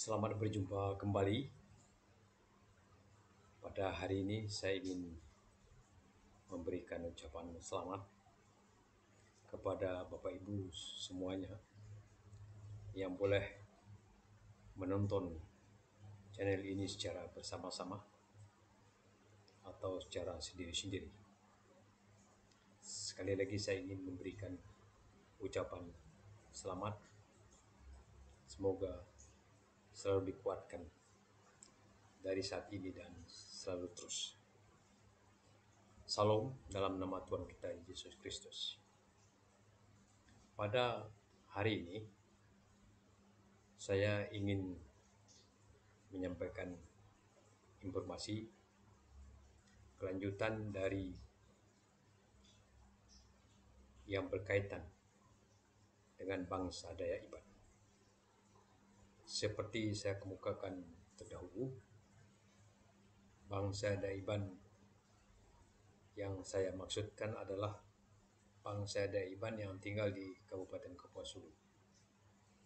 Selamat berjumpa kembali. Pada hari ini saya ingin memberikan ucapan selamat kepada Bapak Ibu semuanya yang boleh menonton channel ini secara bersama-sama atau secara sendiri-sendiri. Sekali lagi saya ingin memberikan ucapan selamat. Semoga selalu dikuatkan dari saat ini dan selalu terus. Salam dalam nama Tuhan kita Yesus Kristus. Pada hari ini saya ingin menyampaikan informasi kelanjutan dari yang berkaitan dengan bangsa Dayak Iban. Seperti saya kemukakan terdahulu, bangsa Dayak Iban yang saya maksudkan adalah bangsa Dayak Iban yang tinggal di Kabupaten Kapuas Hulu,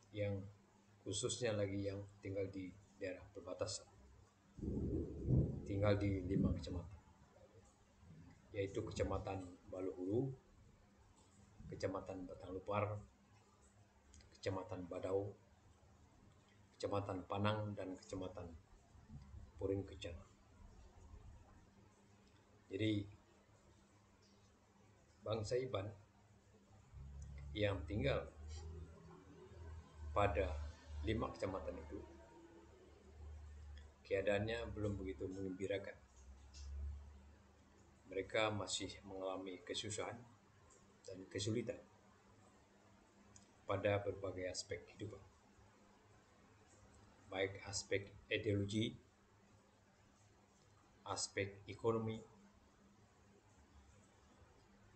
yang khususnya lagi yang tinggal di daerah perbatasan, tinggal di 5 kecamatan, yaitu Kecamatan Baluhulu, Kecamatan Batang Lupar, Kecamatan Badau, Kecamatan Panang, dan Kecamatan Puring Kencana. Jadi bangsa Iban yang tinggal pada 5 kecamatan itu keadaannya belum begitu menggembirakan. Mereka masih mengalami kesusahan dan kesulitan pada berbagai aspek kehidupan, baik aspek ideologi, aspek ekonomi,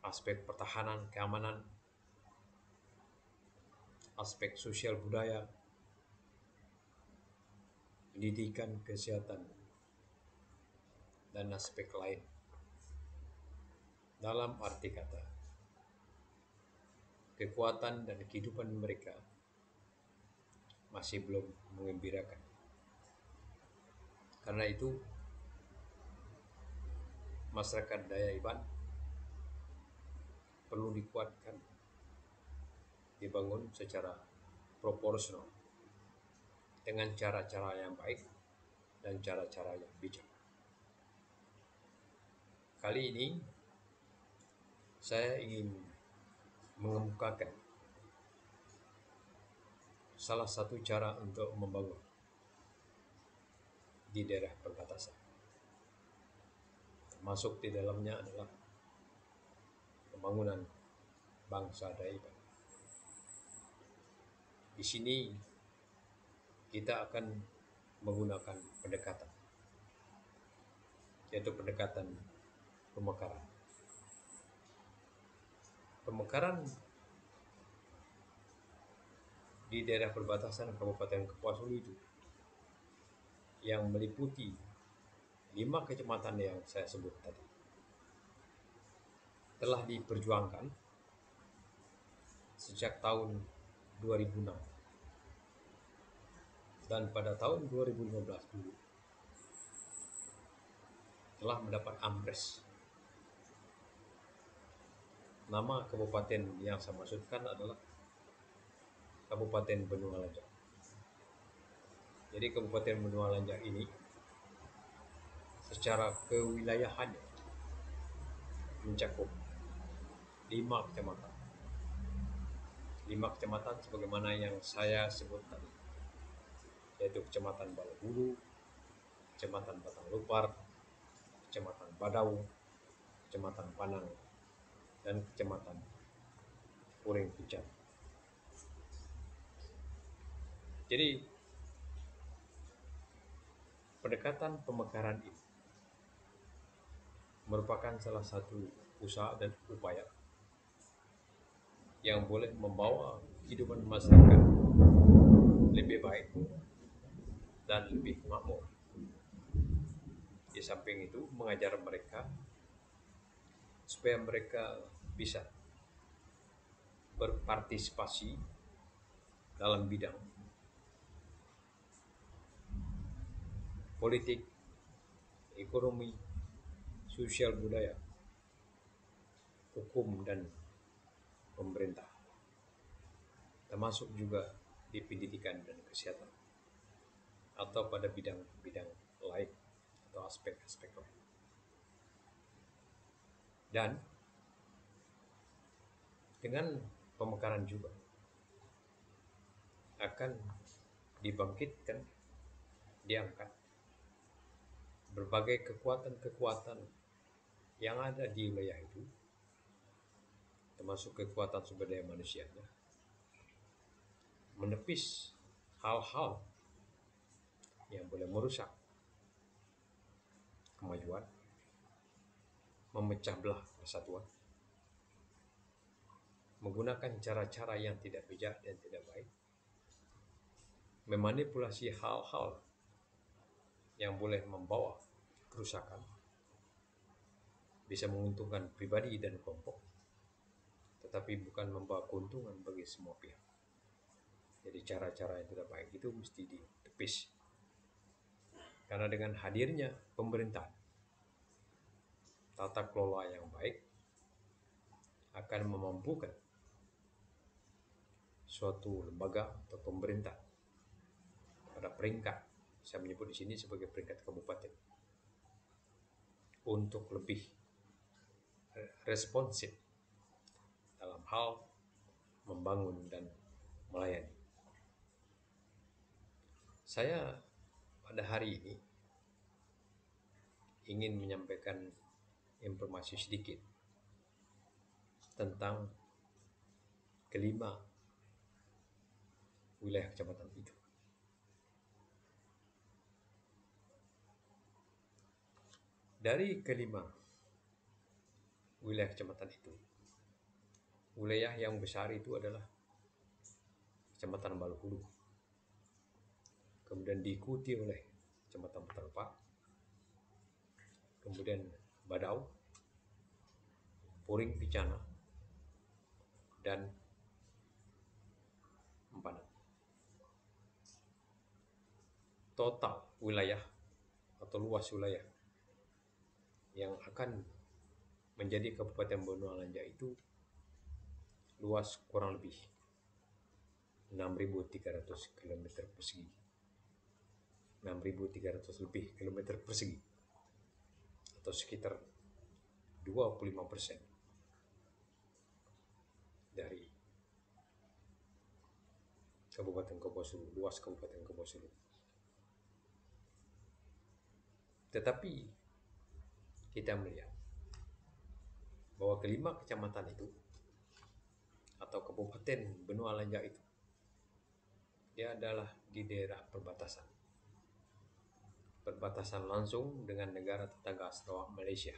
aspek pertahanan, keamanan, aspek sosial budaya, pendidikan, kesehatan, dan aspek lain. Dalam arti kata, kekuatan dan kehidupan mereka masih belum mengembirakan. Karena itu, masyarakat Dayak Iban perlu dikuatkan, dibangun secara proporsional dengan cara-cara yang baik dan cara-cara yang bijak. Kali ini saya ingin mengemukakan salah satu cara untuk membangun di daerah perbatasan. Termasuk di dalamnya adalah pembangunan bangsa Dayak Iban. Di sini kita akan menggunakan pendekatan, yaitu pendekatan pemekaran. Pemekaran di daerah perbatasan Kabupaten Kapuas Hulu itu yang meliputi 5 kecamatan yang saya sebut tadi telah diperjuangkan sejak tahun 2006, dan pada tahun 2015 dulu telah mendapat ampres. Nama kabupaten yang saya maksudkan adalah Kabupaten Benua Lanjak. Jadi Kabupaten Benua Lanjak ini secara kewilayahannya mencakup 5 kecamatan. 5 kecamatan sebagaimana yang saya sebut tadi, yaitu Kecamatan Baluhulu, Kecamatan Batang Lupar, Kecamatan Badau, Kecamatan Panang, dan Kecamatan Puring Kencana. Jadi pendekatan pemekaran ini merupakan salah satu usaha dan upaya yang boleh membawa kehidupan masyarakat lebih baik dan lebih makmur. Di samping itu, mengajar mereka supaya mereka bisa berpartisipasi dalam bidang politik, ekonomi, sosial budaya, hukum, dan pemerintah, termasuk juga di pendidikan dan kesehatan, atau pada bidang-bidang lain atau aspek-aspek lain. Dan dengan pemekaran juga akan dibangkitkan, diangkat berbagai kekuatan-kekuatan yang ada di wilayah itu, termasuk kekuatan sumber daya manusianya, menepis hal-hal yang boleh merusak kemajuan, memecah belah persatuan, menggunakan cara-cara yang tidak bijak dan tidak baik, memanipulasi hal-hal yang boleh membawa kerusakan, bisa menguntungkan pribadi dan kelompok, tetapi bukan membawa keuntungan bagi semua pihak. Jadi cara-cara yang tidak baik itu mesti ditepis. Karena dengan hadirnya pemerintahan, tata kelola yang baik akan memampukan suatu lembaga atau pemerintah pada peringkat, saya menyebut di sini sebagai peringkat kabupaten, untuk lebih responsif dalam hal membangun dan melayani. Saya pada hari ini ingin menyampaikan informasi sedikit tentang kelima wilayah kecamatan itu. Dari kelima wilayah kecamatan itu, wilayah yang besar itu adalah Kecamatan Baluhulu, kemudian diikuti oleh Kecamatan Petalpa, kemudian Badau, Puring Picana, dan Empanan. Total wilayah atau luas wilayah yang akan menjadi Kabupaten Benua Lanja itu luas kurang lebih 6.300 km persegi. 6.300 lebih kilometer persegi, atau sekitar 25% dari Kabupaten Kapuas Hulu, luas Kabupaten Kapuas Hulu. Tetapi kita melihat bahwa kelima kecamatan itu atau Kabupaten Benua Lanja itu, dia adalah di daerah perbatasan langsung dengan negara tetangga Sarawak, Malaysia.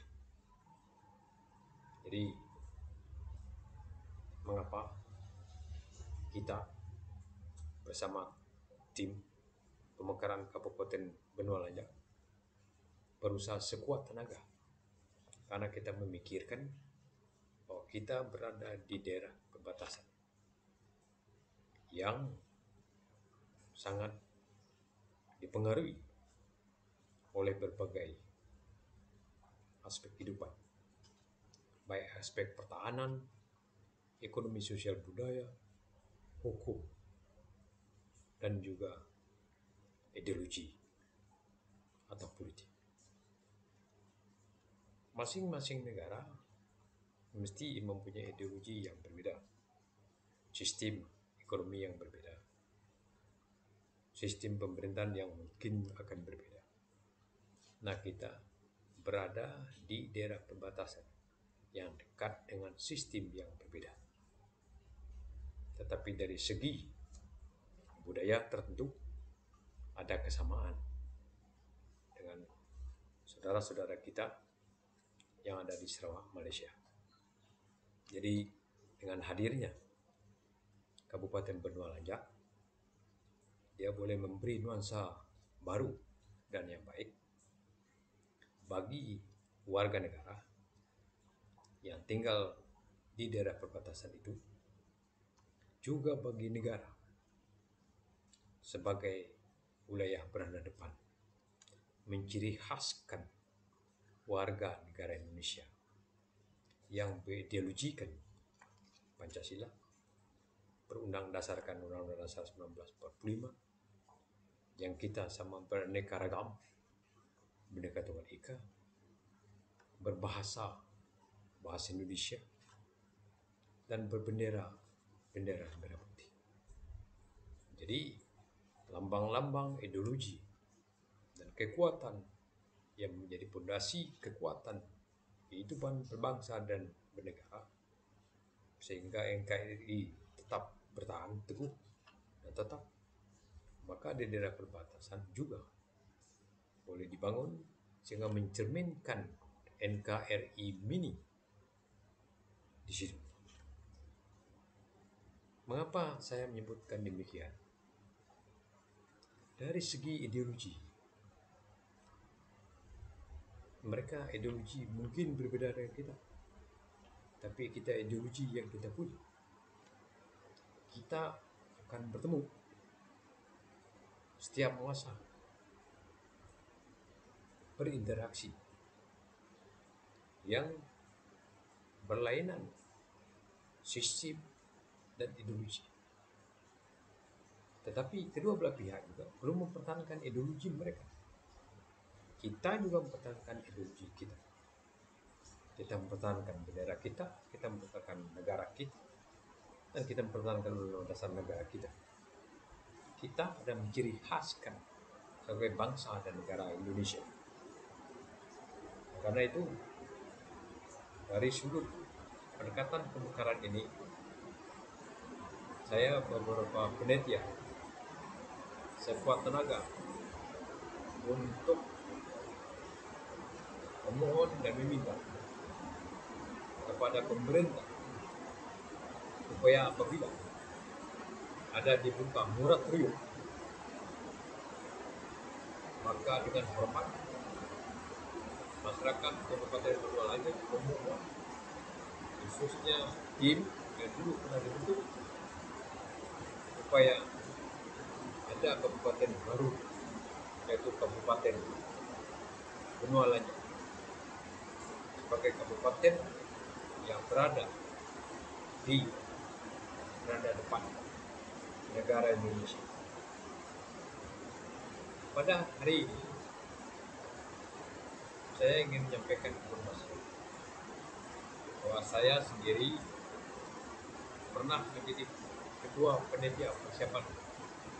Jadi mengapa kita bersama tim pemekaran Kabupaten Benua Lanja berusaha sekuat tenaga, karena kita memikirkan bahwa kita berada di daerah perbatasan yang sangat dipengaruhi oleh berbagai aspek kehidupan, baik aspek pertahanan, ekonomi sosial budaya, hukum, dan juga ideologi atau politik. Masing-masing negara mesti mempunyai ideologi yang berbeda, sistem ekonomi yang berbeda, sistem pemerintahan yang mungkin akan berbeda. Nah, kita berada di daerah perbatasan yang dekat dengan sistem yang berbeda. Tetapi dari segi budaya tertentu ada kesamaan dengan saudara-saudara kita yang ada di Sarawak, Malaysia. Jadi dengan hadirnya Kabupaten Benua Lanja, dia boleh memberi nuansa baru dan yang baik bagi warga negara yang tinggal di daerah perbatasan itu, juga bagi negara sebagai wilayah berada depan menciri khaskan warga negara Indonesia yang berideologikan Pancasila, berundang dasarkan Undang-Undang Dasar 1945, yang kita sama beraneka ragam, Bhinneka Tunggal Ika, berbahasa bahasa Indonesia, dan berbendera bendera merah putih. Jadi lambang-lambang ideologi dan kekuatan yang menjadi pondasi kekuatan kehidupan berbangsa dan bernegara, sehingga NKRI tetap bertahan teguh dan tetap, maka di daerah perbatasan juga boleh dibangun sehingga mencerminkan NKRI mini di situ. Mengapa saya menyebutkan demikian? Dari segi ideologi, mereka ideologi mungkin berbeda dengan kita, tapi kita ideologi yang kita punya. Kita akan bertemu setiap masa, berinteraksi yang berlainan sistem dan ideologi. Tetapi kedua belah pihak juga perlu mempertahankan ideologi mereka. Kita juga mempertahankan ideologi kita. Kita mempertahankan bendera kita, kita mempertahankan negara kita, dan kita mempertahankan undang-undang dasar negara kita. Kita ada menciri khaskan sebagai bangsa dan negara Indonesia. Karena itu, dari sudut pendekatan pemekaran ini, saya beberapa penelitian sekuat tenaga untuk memohon dan meminta kepada pemerintah supaya apabila ada dibuka moratorium, maka dengan hormat masyarakat Kabupaten Banyuwangi memohon, khususnya tim yang dulu pernah dibentuk, supaya ada kabupaten baru, yaitu Kabupaten Benua Lanja, sebagai kabupaten yang berada depan negara Indonesia. Pada hari ini saya ingin menyampaikan informasi bahwa saya sendiri pernah menjadi ketua panitia persiapan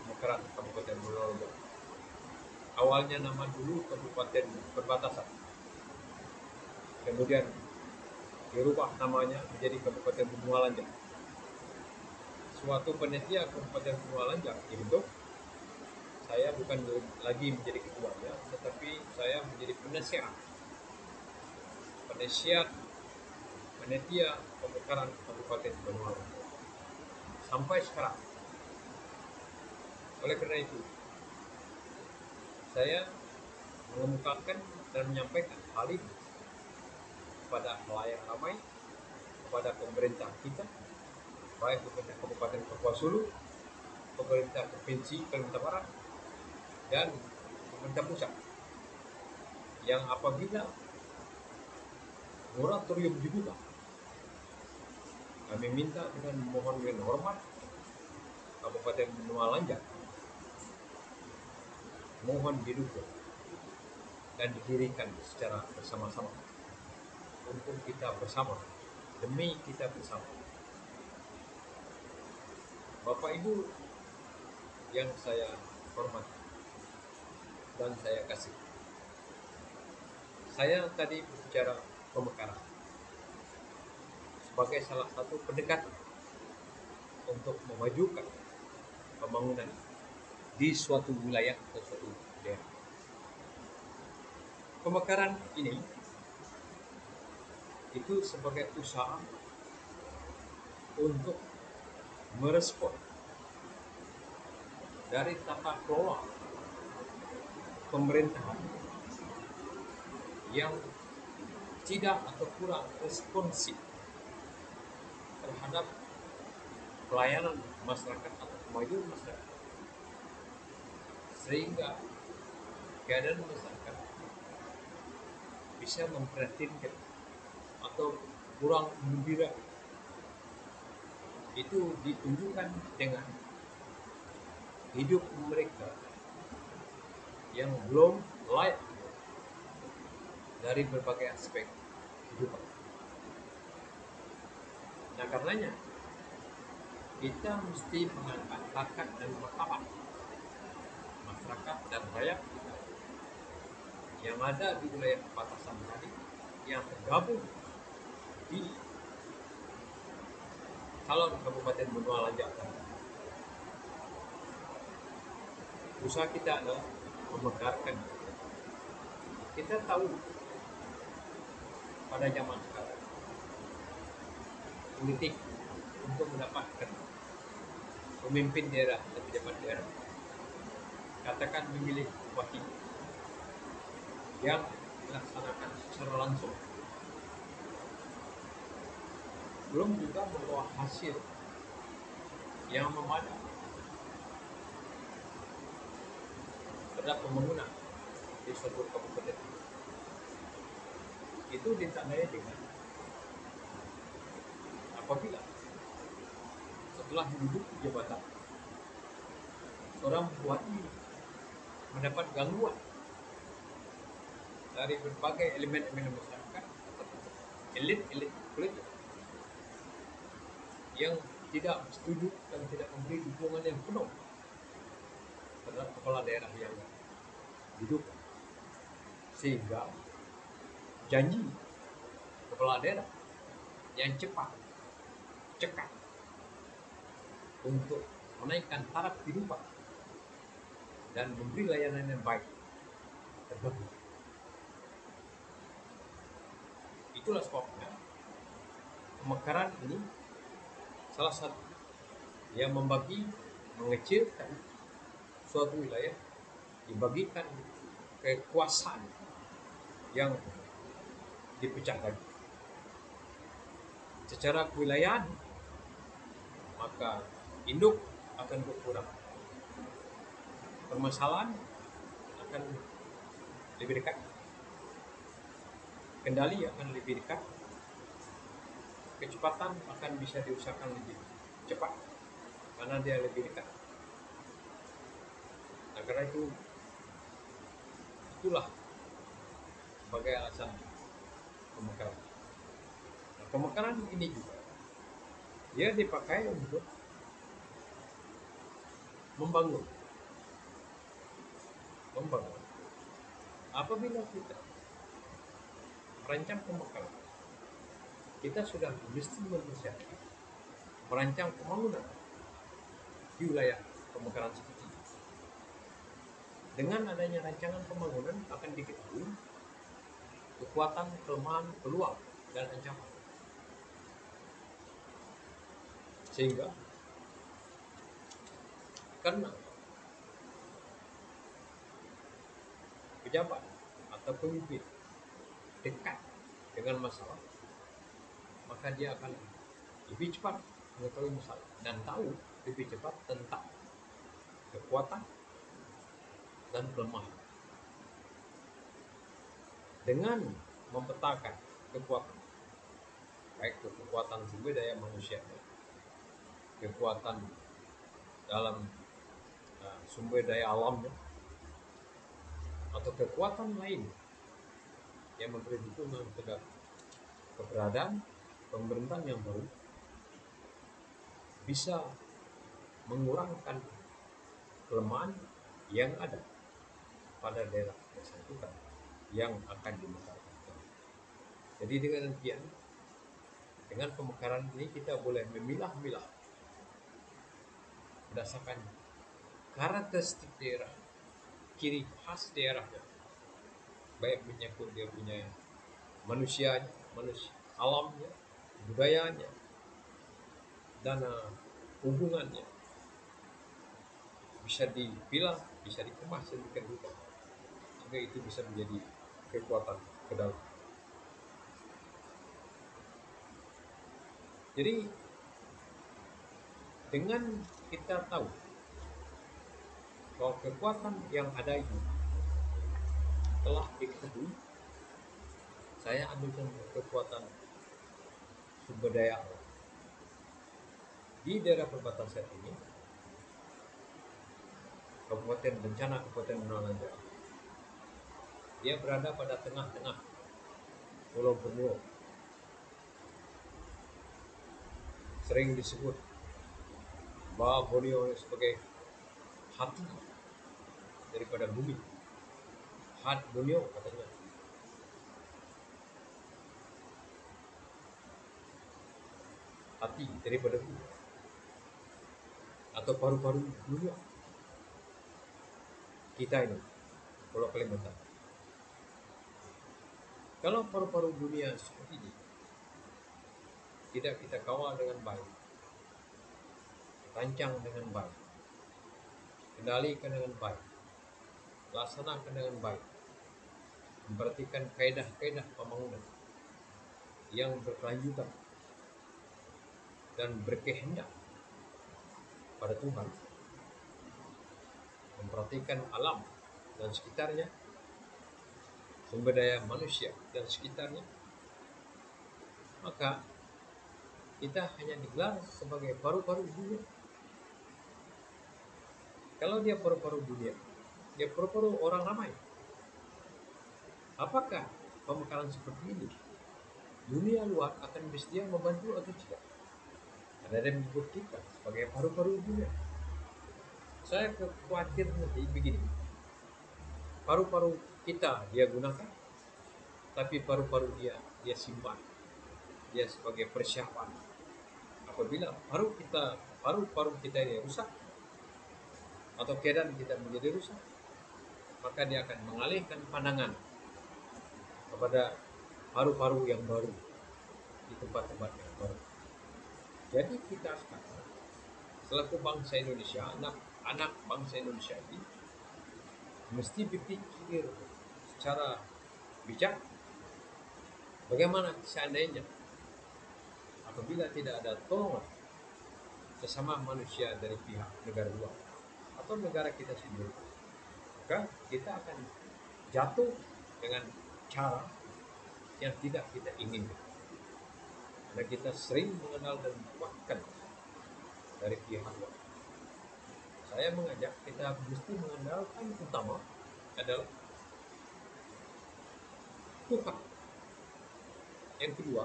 pemekaran Kabupaten Benua. Awalnya nama dulu Kabupaten Perbatasan, kemudian dirubah namanya menjadi Kabupaten Benua Lanja. Suatu panitia Kabupaten Benua Lanja dibentuk. Saya bukan lagi menjadi ketuanya, tetapi saya menjadi penasihat panitia pemekaran Kabupaten Benua Lanja sampai sekarang. Oleh karena itu, saya mengemukakan dan menyampaikan hal ini kepada halayak ramai, kepada pemerintah kita, baik pemerintah Kabupaten Kapuas Hulu, pemerintah Provinsi Kalimantan Barat, dan pemerintah pusat, yang apabila moratorium dibuka, kami minta dengan mohon dengan hormat Kabupaten Benua Lanja mohon didukung dan didirikan secara bersama-sama untuk kita bersama, demi kita bersama. Bapak Ibu yang saya hormati dan saya kasih, saya tadi berbicara pemekaran sebagai salah satu pendekatan untuk memajukan pembangunan di suatu wilayah atau suatu daerah. Pemekaran ini itu sebagai usaha untuk merespon dari tata kelola pemerintahan yang tidak atau kurang responsif terhadap pelayanan masyarakat atau kemajuan masyarakat, sehingga keadaan masyarakat bisa memprihatinkan atau kurang gembira, itu ditunjukkan dengan hidup mereka yang belum layak dari berbagai aspek kehidupan. Nah, karenanya kita mesti mengangkat bakat dan martabat masyarakat dan rakyat yang ada di wilayah perbatasan tadi, yang tergabung di calon Kabupaten Benua Lanjak. Usaha kita adalah memegarkan. Kita tahu pada zaman sekarang politik untuk mendapatkan pemimpin daerah atau pejabat daerah, katakan memilih wakil yang dilaksanakan secara langsung, belum juga membawa hasil yang memadai terhadap pembangunan di suatu kabupaten. Itu ditandai dengan apabila setelah duduk di jabatan, seorang bupati mendapat gangguan dari berbagai elemen-elemen masyarakat, elit-elit politik yang tidak setuju dan tidak memberi dukungan yang penuh terhadap kepala daerah yang duduk, sehingga janji kepala daerah yang cepat, cekat untuk menaikkan taraf kehidupan dan memberi layanan yang baik tergabung. Itulah sebabnya pemekaran ini salah satu yang mengecilkan suatu wilayah, dibagikan kekuasaan yang dipecahkan secara kewilayahan, maka induk akan berkurang, permasalahan akan lebih dekat, kendali akan lebih dekat, kecepatan akan bisa diusahakan lebih cepat karena dia lebih dekat. Nah, karena itulah sebagai alasan pemekaran. Nah, pemekaran ini juga dia dipakai untuk membangun. Apabila kita merancang pemekaran, kita sudah mesti mempersiapkan merancang pembangunan di wilayah pemekaran seperti ini. Dengan adanya rancangan pembangunan akan diketahui kekuatan, kelemahan, peluang, dan ancaman. Sehingga karena pejabat atau pemimpin dekat dengan masalah, maka dia akan lebih cepat mengetahui masalah dan tahu lebih cepat tentang kekuatan dan kelemahan. Dengan memetakan kekuatan, baik kekuatan sumber daya manusia, kekuatan dalam sumber daya alamnya, atau kekuatan lain yang memberi dukungan terhadap keberadaan pemerintahan yang baru, bisa mengurangkan kelemahan yang ada pada daerah bersangkutan yang akan dimekarkan. Jadi dengan demikian, dengan pemekaran ini kita boleh memilah-milah berdasarkan karakteristik daerah, ciri khas daerahnya, baik menyangkut dia punya manusia, alamnya, budayanya, dan hubungannya, bisa dipilah, bisa dikemas sedemikian rupa sehingga itu bisa menjadi kekuatan ke dalam. Jadi dengan kita tahu bahwa kekuatan yang ada itu telah diketahui, saya ambilkan kekuatan sumber daya alam. Di daerah perbatasan ini, Kabupaten Bencana Kabupaten Menalanjar, dia berada pada tengah-tengah Pulau Borneo. Sering disebut bahwa Borneo sebagai hati daripada bumi. Heart Borneo katanya. Hati daripada bumi. Atau paru-paru dunia. Kita ini, Pulau Kalimantan. Kalau paru-paru dunia seperti ini tidak kita kawal dengan baik, rancang dengan baik, kendalikan dengan baik, laksanakan dengan baik, memperhatikan kaedah-kaedah pembangunan yang berkelanjutan dan berkehendak pada Tuhan, memperhatikan alam dan sekitarnya, sumber daya manusia dan sekitarnya, maka kita hanya digelar sebagai paru-paru dunia. Kalau dia paru-paru dunia, dia paru-paru orang ramai. Apakah pemekaran seperti ini dunia luar akan bersedia membantu atau tidak? Ada yang menyebut kita sebagai paru-paru dunia. Saya khawatir nanti begini, paru-paru kita dia gunakan, tapi paru-paru dia simpan, dia sebagai persiapan. Apabila paru-paru kita ini rusak atau keadaan kita menjadi rusak, maka dia akan mengalihkan pandangan kepada paru-paru yang baru di tempat-tempat yang baru. Jadi kita sekarang selaku bangsa Indonesia, anak bangsa Indonesia ini mesti berpikir secara bijak. Bagaimana seandainya apabila tidak ada tolongan sesama manusia dari pihak negara luar atau negara kita sendiri, maka kita akan jatuh dengan cara yang tidak kita inginkan. Karena kita sering mengenal dan mendapatkan dari pihak luar. Saya mengajak kita mesti mengandalkan utama adalah Tuhan. Yang kedua,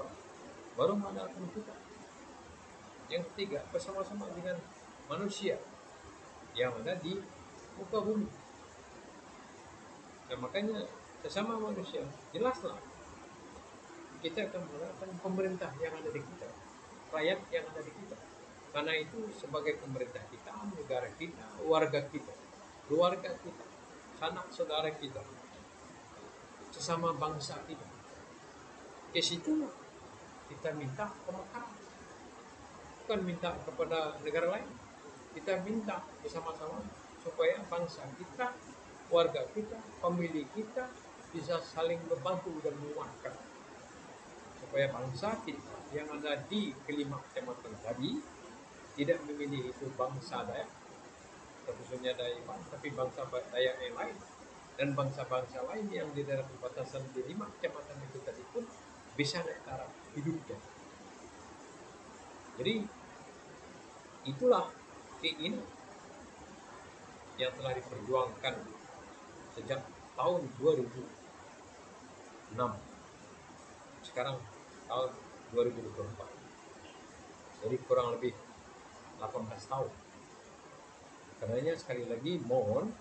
baru mengandalkan kita. Yang ketiga, bersama-sama dengan manusia yang ada di muka bumi. Nah, makanya sesama manusia, jelaslah kita akan mengandalkan pemerintah yang ada di kita, rakyat yang ada di kita. Karena itu sebagai pemerintah kita, negara kita, warga kita, keluarga kita, sanak saudara kita, sesama bangsa kita. Ke situ kita minta pemekaran. Bukan minta kepada negara lain. Kita minta bersama-sama supaya bangsa kita, warga kita, pemilih kita bisa saling membantu dan menguatkan. Supaya bangsa kita yang ada di kelima kecamatan tadi tidak memilih itu bangsa Dayak, khususnya Dayak, tapi bangsa Dayak yang lain dan bangsa-bangsa lain yang di daerah perbatasan di 5 kecamatan itu tadi pun bisa naik taraf hidupnya. Jadi itulah keinginan yang telah diperjuangkan sejak tahun 2006. Sekarang tahun 2024. Jadi kurang lebih 18 tahun. Karenanya sekali lagi mohon,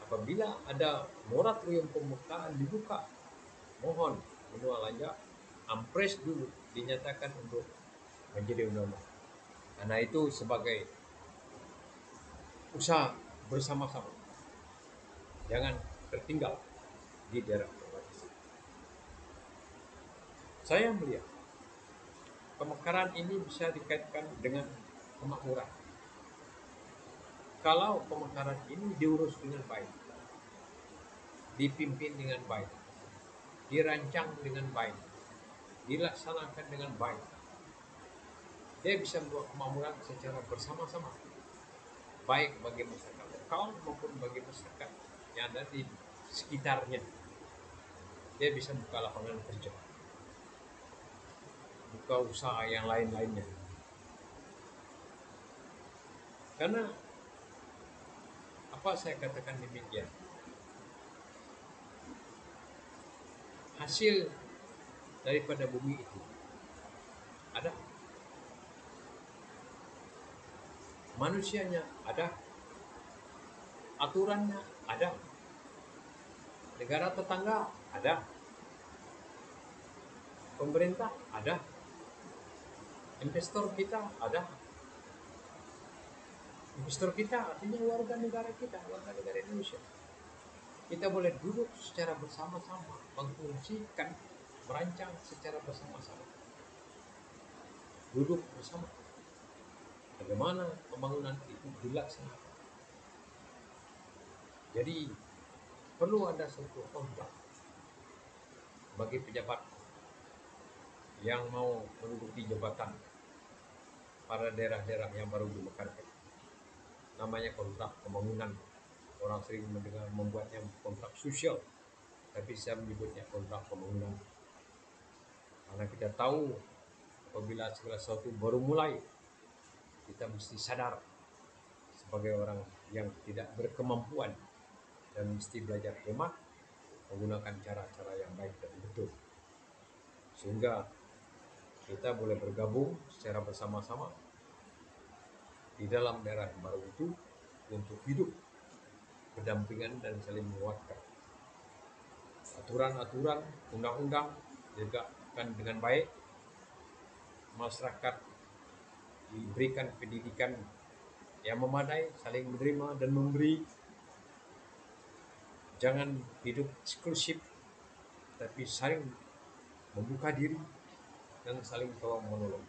apabila ada moratorium pembukaan dibuka, mohon Benua Lanjak ampres dulu dinyatakan untuk menjadi undang-undang. Karena itu sebagai usaha bersama-sama, jangan tertinggal di daerah perbatasan. Saya melihat pemekaran ini bisa dikaitkan dengan kemakmuran. Kalau pemekaran ini diurus dengan baik, dipimpin dengan baik, dirancang dengan baik, dilaksanakan dengan baik, dia bisa membuat kemakmuran secara bersama-sama, baik bagi masyarakat lokal maupun bagi masyarakat yang ada di sekitarnya. Dia bisa buka lapangan kerja, buka usaha yang lain-lainnya. Karena apa saya katakan demikian? Hasil daripada bumi itu ada, manusianya ada, aturannya ada, negara tetangga ada, pemerintah ada, investor kita ada. Investor kita artinya warga negara kita, warga negara Indonesia. Kita boleh duduk secara bersama-sama, mengfungsikan, merancang secara bersama-sama. Duduk bersama. Bagaimana pembangunan itu dilaksanakan. Jadi perlu ada suatu kontrak bagi pejabat yang mau menduduki jabatan pada daerah-daerah yang baru dimekarkan. Namanya kontrak pembangunan. Orang sering mendengar membuatnya kontrak sosial, tapi saya menyebutnya kontrak pembangunan. Karena kita tahu apabila segala sesuatu baru mulai, kita mesti sadar sebagai orang yang tidak berkemampuan dan mesti belajar hemat, menggunakan cara-cara yang baik dan betul, sehingga kita boleh bergabung secara bersama-sama di dalam daerah yang baru itu untuk hidup berdampingan dan saling menguatkan. Aturan-aturan, undang-undang ditegakkan dengan baik, masyarakat diberikan pendidikan yang memadai, saling menerima dan memberi. Jangan hidup eksklusif, tapi saling membuka diri dan saling tolong menolong.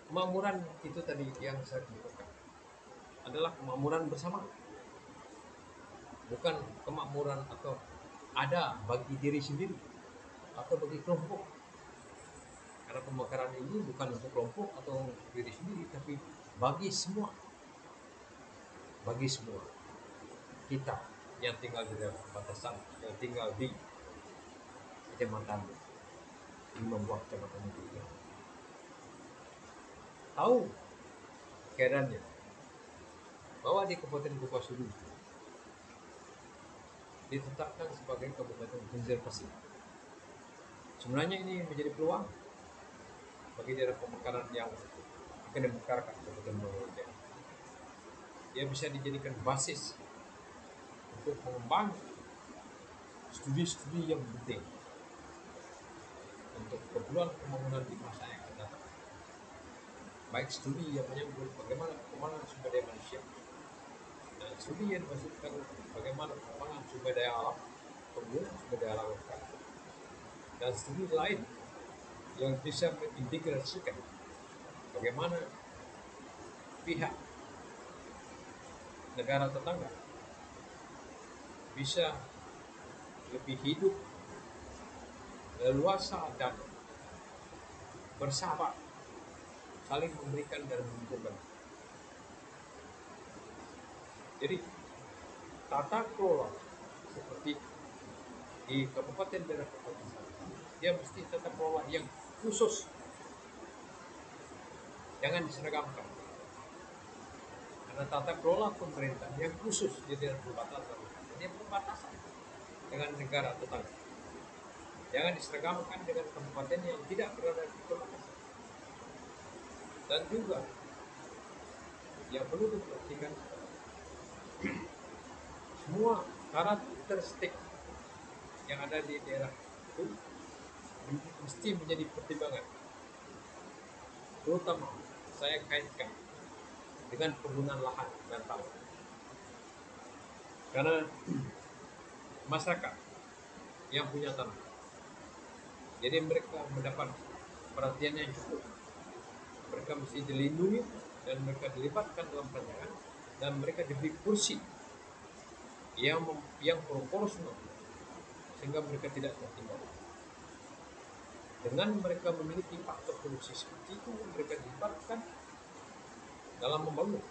Kemakmuran itu tadi yang saya katakan adalah kemakmuran bersama, bukan kemakmuran atau ada bagi diri sendiri atau bagi kelompok. Karena pemekaran ini bukan untuk kelompok atau untuk diri sendiri, tapi bagi semua. Bagi semua kita yang tinggal di dalam batasan, yang tinggal di kecamatan, di membuat kecamatan itu. Tahu keadaannya bahwa di Kabupaten Kopasulu ditetapkan sebagai kabupaten konservasi. Sebenarnya ini menjadi peluang bagi daerah pemekaran yang akan dimekarkan Kabupaten Bogor. Dia bisa dijadikan basis untuk mengembangkan studi-studi yang penting untuk keperluan pembangunan di masa yang akan datang. Baik studi yang menyangkut bagaimana pengembangan sumber daya manusia, dan studi yang dimaksudkan bagaimana pengembangan sumber daya alam, penggunaan sumber daya alam, dan studi lain yang bisa mengintegrasikan bagaimana pihak negara tetangga bisa lebih hidup leluasa dan bersahabat, saling memberikan dan menguntungkan. Jadi tata kelola seperti di kabupaten daerah kabupaten, dia mesti tata kelola yang khusus, jangan diseragamkan. Karena tata kelola pemerintah yang khusus di daerah perbatasan, dia perbatasan dengan negara tetangga. Jangan diseragamkan dengan kabupaten yang tidak berada di perbatasan. Dan juga yang perlu diperhatikan, semua karakteristik yang ada di daerah itu mesti menjadi pertimbangan. Terutama saya kaitkan dengan penggunaan lahan dan tanah. Karena masyarakat yang punya tanah, jadi mereka mendapat perhatian yang cukup. Mereka mesti dilindungi dan mereka dilibatkan dalam perancangan, dan mereka diberi kursi yang proporsional sehingga mereka tidak tertinggal. Dengan mereka memiliki faktor produksi seperti itu, mereka dilibatkan dalam membangun.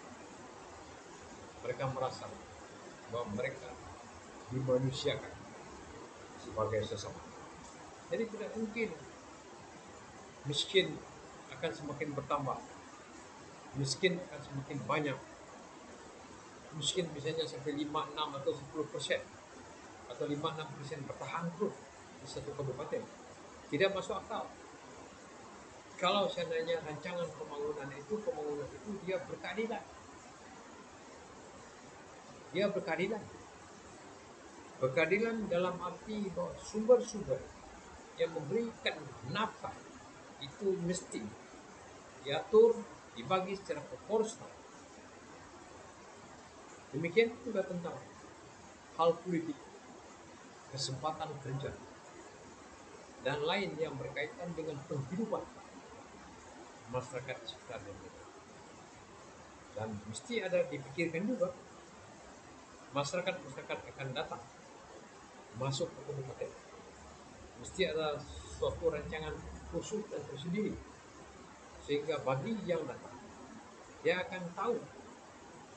Mereka merasa bahwa mereka dimanusiakan sebagai sesama. Jadi tidak mungkin miskin akan semakin bertambah, miskin akan semakin banyak, miskin misalnya sampai 5, 6 atau 10% atau 5-6% bertahan terus di satu kabupaten. Tidak masuk akal. Kalau seandainya rancangan pembangunan itu dia berkeadilan. Dia berkeadilan. Berkeadilan dalam arti bahwa sumber-sumber yang memberikan nafkah itu mesti diatur, dibagi secara proporsional. Demikian juga tentang hal politik, kesempatan kerja, dan lain yang berkaitan dengan penghidupan masyarakat sekitar kita. Dan mesti ada dipikirkan juga masyarakat akan datang masuk ke kabupaten. Mesti ada suatu rancangan khusus dan tersendiri sehingga bagi yang datang dia akan tahu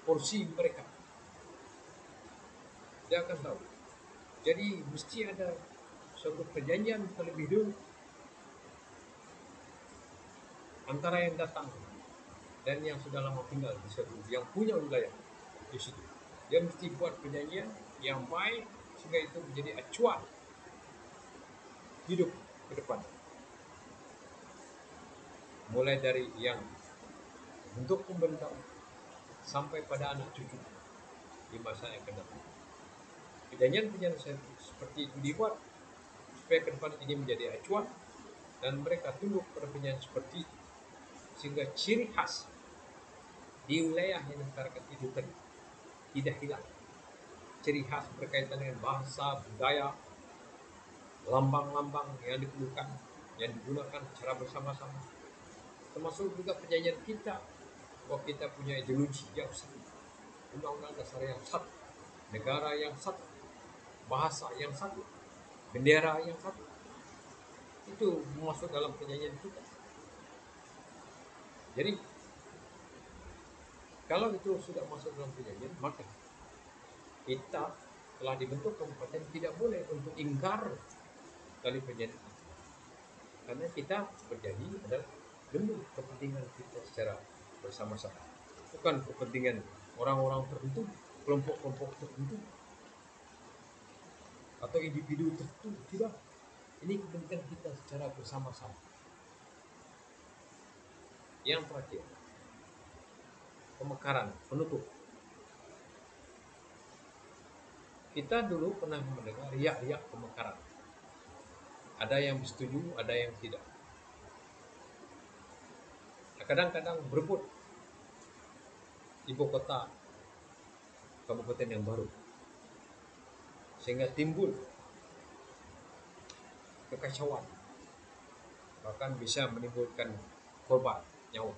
porsi mereka. Dia akan tahu. Jadi mesti ada suatu perjanjian terlebih dulu antara yang datang dan yang sudah lama tinggal di situ, yang punya wilayah di situ. Dia mesti buat perjanjian yang baik sehingga itu menjadi acuan hidup ke depan. Mulai dari yang bentuk pembentuk sampai pada anak cucu di masa yang akan datang. Perjanjian seperti itu dibuat supaya ke depan ini menjadi acuan dan mereka tunduk pada perjanjian seperti itu sehingga ciri khas di wilayah yang masyarakat itu tidak hilang. Ciri khas berkaitan dengan bahasa, budaya, lambang-lambang yang digunakan secara bersama-sama. Termasuk juga perjanjian kita bahwa kita punya ideologi yang satu, undang-undang dasar yang satu, negara yang satu, bahasa yang satu, bendera yang satu. Itu masuk dalam perjanjian kita. Jadi kalau itu sudah masuk dalam perjanjian, maka kita telah dibentuk kabupaten tidak boleh untuk ingkar dari perjanjian itu. Karena kita berjanji adalah demi kepentingan kita secara bersama-sama, bukan kepentingan orang-orang tertentu, kelompok-kelompok tertentu, atau individu tertentu. Tidak. Ini kepentingan kita secara bersama-sama. Yang terakhir, pemekaran, penutup. Kita dulu pernah mendengar riak-riak pemekaran. Ada yang setuju, ada yang tidak. Kadang-kadang berebut ibu kota kabupaten yang baru, sehingga timbul kekacauan, bahkan bisa menimbulkan korban nyawa.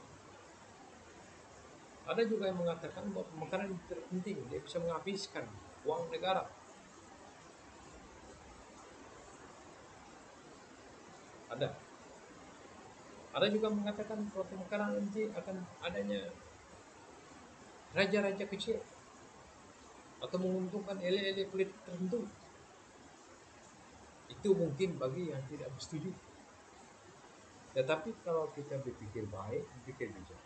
Ada juga yang mengatakan bahwa pemekaran terpenting, dia bisa menghabiskan uang negara. Ada juga mengatakan bahwa pemekaran nanti akan adanya raja-raja kecil atau menguntungkan elit-elit politik tertentu. Itu mungkin bagi yang tidak setuju. Tetapi kalau kita berpikir baik, berpikir bijak,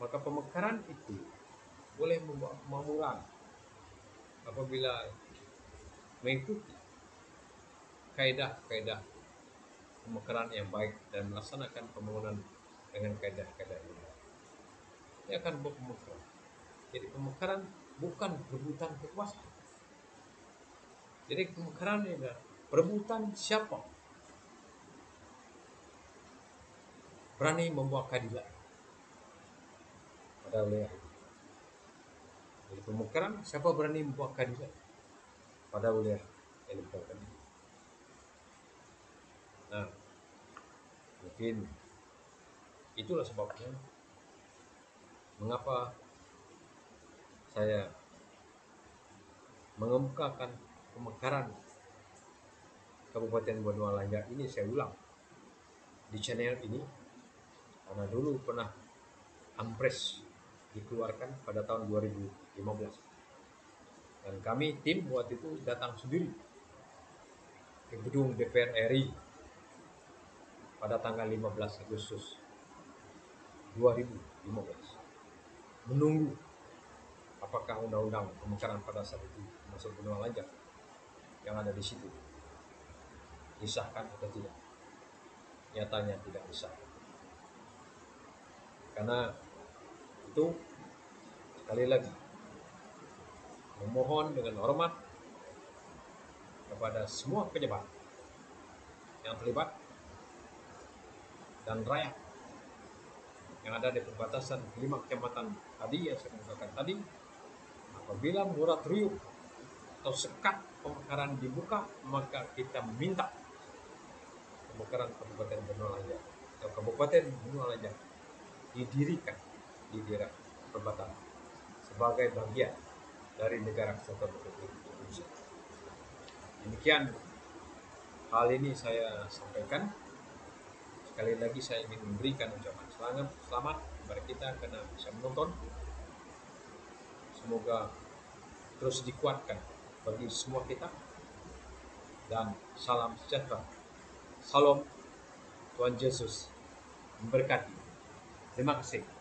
maka pemekaran itu boleh membawa kemakmuran apabila mengikuti kaidah-kaidah pemekaran yang baik dan melaksanakan pembangunan dengan kaidah-kaidah ini. Ini akan membawa pemekaran. Jadi pemekaran bukan perebutan kekuasaan. Jadi pemekaran ini adalah perebutan siapa berani membawa keadilan pada wilayah. Jadi pemekaran siapa berani membawa keadilan pada wilayah yang dibutuhkan. Nah, mungkin itulah sebabnya mengapa saya mengemukakan pemekaran Kabupaten Bonualanja ini, saya ulang di channel ini, karena dulu pernah Ampres dikeluarkan pada tahun 2015. Dan kami tim waktu itu datang sendiri ke gedung DPR RI pada tanggal 15 Agustus 2015 menunggu apakah undang-undang pemekaran pada saat itu masuk benua lanjut yang ada di situ disahkan atau tidak. Nyatanya tidak disahkan. Karena itu sekali lagi memohon dengan hormat kepada semua pejabat yang terlibat dan rakyat yang ada di perbatasan 5 kecamatan tadi yang saya katakan tadi, apabila moratorium atau sekat pemekaran dibuka, maka kita minta pemekaran Kabupaten Benua Lanjut atau Kabupaten Benua Lanjut didirikan di daerah perbatasan sebagai bagian dari negara kesatuan Republik Indonesia. Demikian hal ini saya sampaikan. Sekali lagi saya ingin memberikan ucapan selamat kepada kita karena bisa menonton. Semoga terus dikuatkan bagi semua kita. Dan salam sejahtera. Salam, Tuhan Yesus memberkati. Terima kasih.